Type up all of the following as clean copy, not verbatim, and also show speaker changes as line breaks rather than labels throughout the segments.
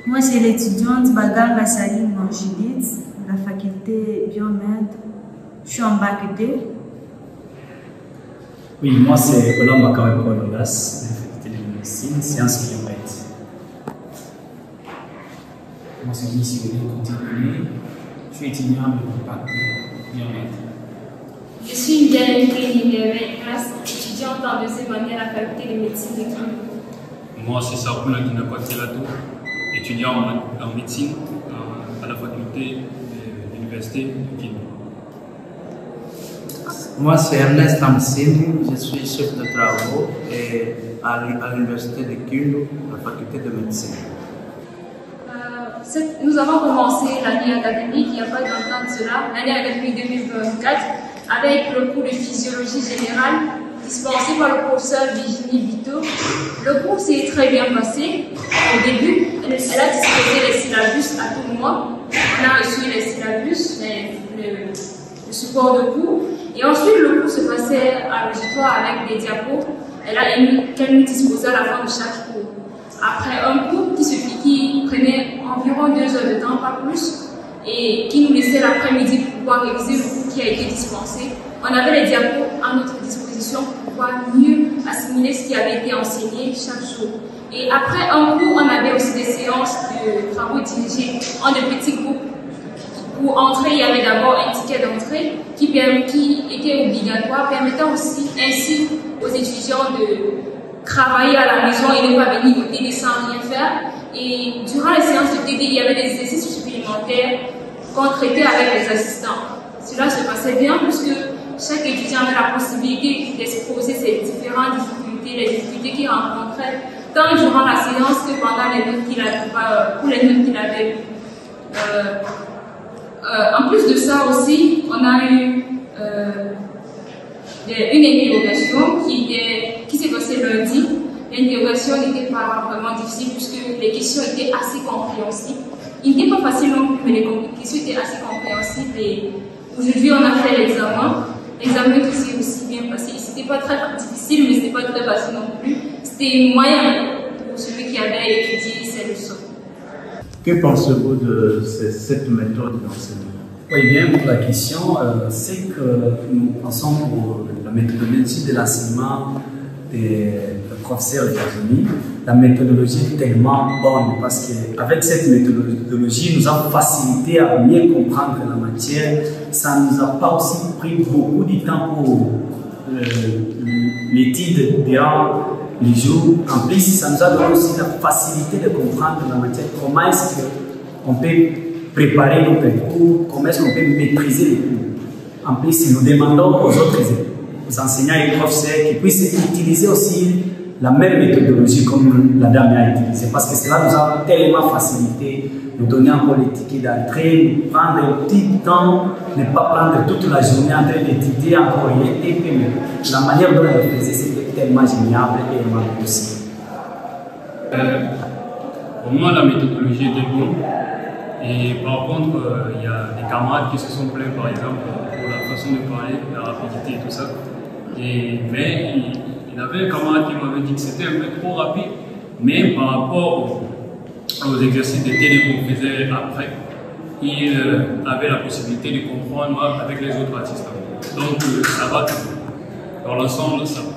Moi, c'est l'étudiante Baganga Salim Judith, de la faculté Biomed. Je suis en bac 2.
Oui, moi, c'est Olamba Kaweko Lolas, de la faculté de médecine, sciences biomètres.
Moi, c'est Miss Yolé Continué. Je suis étudiant de bac 2 biomètre.
Je suis une dernière classe, étudiante en deuxième année à la faculté de médecine de Kindu.
Moi, c'est Sarkouna Kinakwa-Telato, étudiant en médecine à la faculté de l'université de Kindu.
Moi, c'est Ernest Amsini, je suis chef de travaux à l'université de Kindu, la faculté de médecine.
Nous avons commencé l'année académique il n'y a pas longtemps de cela, l'année académique 2024, avec le cours de physiologie générale dispensé par le professeur Virginie Vito. Le cours s'est très bien passé. Au début, elle a disposé les syllabus à tout moment. On a reçu les syllabus, le support de cours. Et ensuite, le cours se passait à l'auditoire avec des diapos qu'elle nous disposait à la fin de chaque cours. Après un cours qui prenait environ 2 heures de temps, pas plus, et qui nous laissait l'après-midi pour pouvoir réviser le cours qui a été dispensé, on avait les diapos à notre disposition pour pouvoir mieux assimiler ce qui avait été enseigné chaque jour. Et après un cours, on avait aussi des séances de travaux dirigés en de petits groupes. Pour entrer, il y avait d'abord un ticket d'entrée qui était obligatoire, permettant aussi ainsi aux étudiants de travailler à la maison et ne pas venir au TD sans rien faire. Et durant les séances de TD, il y avait des exercices supplémentaires qu'on traitait avec les assistants. Cela se passait bien puisque chaque étudiant avait la possibilité d'exposer ses différentes difficultés, les difficultés qu'il rencontrait, tant durant la séance que pendant les notes qu'il avait eues. En plus de ça aussi, on a eu une interrogation qui s'est passée lundi. L'interrogation n'était pas vraiment difficile puisque les questions étaient assez compréhensibles. Il n'était pas facile non plus, mais les questions étaient assez compréhensibles. Et aujourd'hui, on a fait l'examen. L'examen qui s'est aussi bien passé. C'était pas très difficile, mais c'était pas très facile non plus. C'était moyen pour celui qui avait étudié ces leçons.
Que pensez-vous de cette méthode d'enseignement?
Oui, bien, pour la question, c'est que nous pensons pour la méthodologie de l'enseignement des professeurs Virginie, la méthodologie est tellement bonne parce qu'avec cette méthodologie, nous avons facilité à mieux comprendre la matière. Ça ne nous a pas aussi pris beaucoup de temps pour l'étude durant les jours. En plus, ça nous a donné aussi la facilité de comprendre la matière. Comment est-ce qu'on peut préparer notre cours, comment est-ce qu'on peut maîtriser les cours. En plus, nous demandons aux autres enseignants et professeurs qu'ils puissent utiliser aussi la même méthodologie comme la dame a utilisée, parce que cela nous a tellement facilité, nous donner encore les tickets d'entrée, nous prendre un petit temps, ne pas prendre toute la journée en train d'étudier encore rien, et la manière dont elle faisait, c'était tellement génial et tellement possible.
Pour moi, la méthodologie était bonne. Et par contre, il y a des camarades qui se sont plaints, par exemple, pour la façon de parler, la rapidité et tout ça. Mais il y avait un camarade qui m'avait dit que c'était un peu trop rapide, mais par rapport aux exercices de télé qu'on faisait après, il avait la possibilité de comprendre avec les autres assistants. Donc ça va tout. Dans l'ensemble, ça va.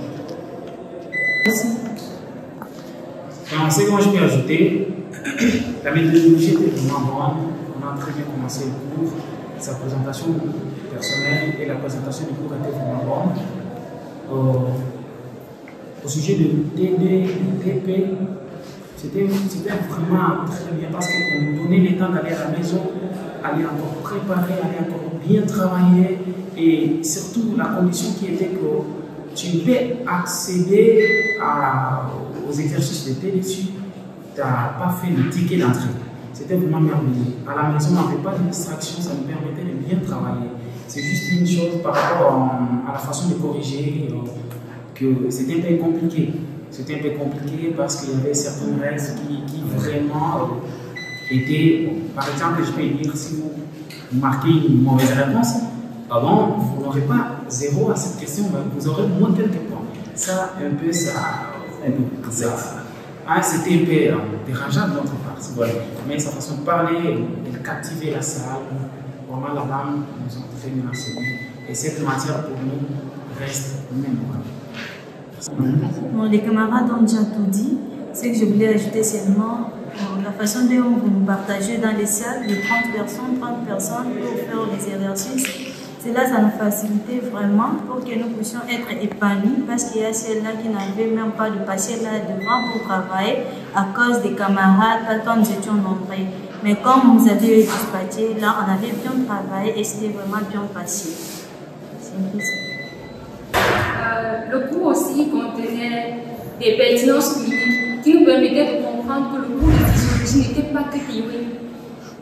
Merci. Ce que moi je peux ajouter, la méthodologie était vraiment bonne. On a très bien commencé le cours. Sa présentation personnelle et la présentation du cours étaient vraiment bonnes. Au sujet de TD, TP, c'était vraiment très bien parce qu'on nous donnait le temps d'aller à la maison, aller encore préparer, aller encore bien travailler et surtout la condition qui était que tu peux accéder aux exercices de TD si tu n'as pas fait le ticket d'entrée. C'était vraiment merveilleux. À la maison, on n'avait pas de distraction, ça nous permettait de bien travailler. C'est juste une chose par rapport à la façon de corriger, que c'était un peu compliqué. C'était un peu compliqué parce qu'il y avait certaines règles qui vraiment étaient... Par exemple, je peux dire, si vous marquez une mauvaise réponse, avant, vous n'aurez pas 0 à cette question, mais vous aurez moins quelques points. Ça, un peu, ça c'était un peu dérangeant de notre part, voilà. Mais sa façon de parler, elle captivait la salle. Vraiment, la langue nous a fait menacer. Et cette matière pour nous reste mémorable.
Bon, les camarades ont déjà tout dit. Ce que je voulais ajouter seulement, la façon dont vous nous partagez dans les salles de 30 personnes pour faire les exercices, cela, ça nous facilitait vraiment pour que nous puissions être épanouis parce qu'il y a celles-là qui n'avaient même pas de passer là devant pour travailler à cause des camarades quand nous étions nombreux. Mais comme vous avez dispatché, là, on avait bien travaillé et c'était vraiment bien passé. C'est un peu ça.
Le cours aussi contenait des pertinences cliniques qui nous permettaient de comprendre que le cours de physiologie n'était pas que théorique.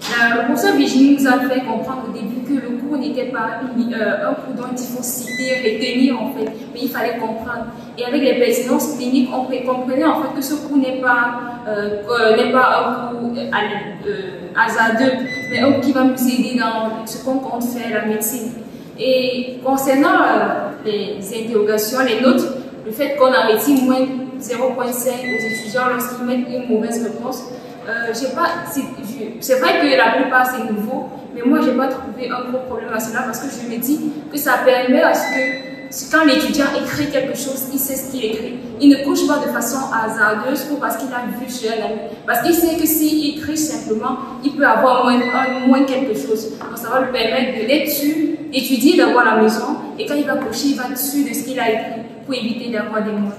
Le professeur Virginie nous a fait comprendre au début que le cours n'était pas un cours dont il faut citer, retenir en fait, mais il fallait comprendre. Et avec les pertinences cliniques, on comprenait en fait que ce cours n'est pas un cours hasardeux, mais un cours qui va nous aider dans ce qu'on compte faire, la médecine. Et concernant les interrogations, les notes, le fait qu'on a retiré moins 0,5 aux étudiants lorsqu'ils mettent une mauvaise réponse, c'est vrai que la plupart c'est nouveau, mais moi j'ai pas trouvé un gros problème à cela parce que je me dis que ça permet à ce que quand l'étudiant écrit quelque chose, il sait ce qu'il écrit. Il ne couche pas de façon hasardeuse ou parce qu'il a vu chez un ami. Parce qu'il sait que s'il écrit simplement, il peut avoir moins quelque chose. Donc ça va lui permettre de l'étudier, d'étudier d'abord à la maison et quand il va coucher, il va être sûr de ce qu'il a écrit pour éviter d'avoir des mots.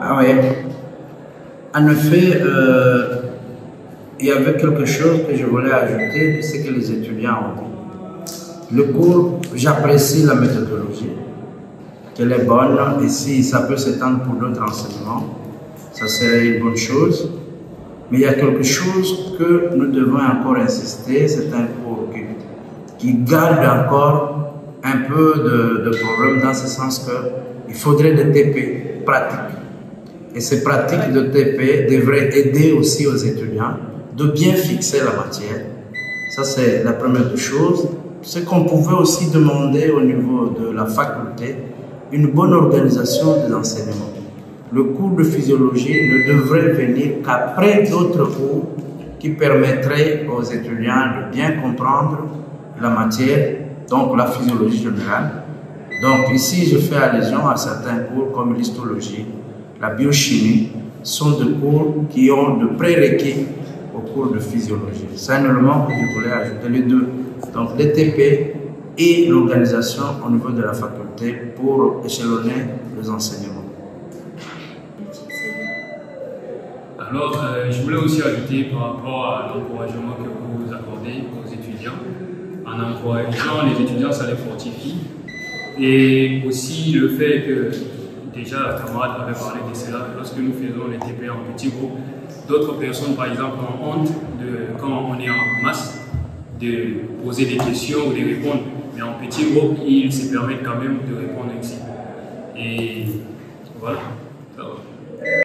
Ah oui. En effet, il y avait quelque chose que je voulais ajouter de ce que les étudiants ont dit. Le cours, j'apprécie la méthodologie, qu'elle est bonne, et si ça peut s'étendre pour d'autres enseignements, ça serait une bonne chose. Mais il y a quelque chose que nous devons encore insister, c'est un cours qui garde encore un peu de problème dans ce sens qu'il faudrait des TP pratiques. Et ces pratiques de TP devraient aider aussi aux étudiants de bien fixer la matière. Ça, c'est la première chose. Ce qu'on pouvait aussi demander au niveau de la faculté, une bonne organisation des enseignements. Le cours de physiologie ne devrait venir qu'après d'autres cours qui permettraient aux étudiants de bien comprendre la matière, donc la physiologie générale. Donc ici, je fais allusion à certains cours comme l'histologie, la biochimie, sont des cours qui ont de prérequis au cours de physiologie. C'est un élément que je voulais ajouter, les deux. Donc les TP et l'organisation au niveau de la faculté pour échelonner les enseignements.
Alors, je voulais aussi ajouter par rapport à l'encouragement que vous accordez aux étudiants. En encourageant les étudiants, ça les fortifie. Et aussi le fait que, déjà, la camarade avait parlé de cela, lorsque nous faisons les TP en petits groupes, d'autres personnes, par exemple, ont honte quand on est en masse, de poser des questions ou de répondre. Mais en petit groupe, ils se permettent quand même de répondre aussi. Et voilà.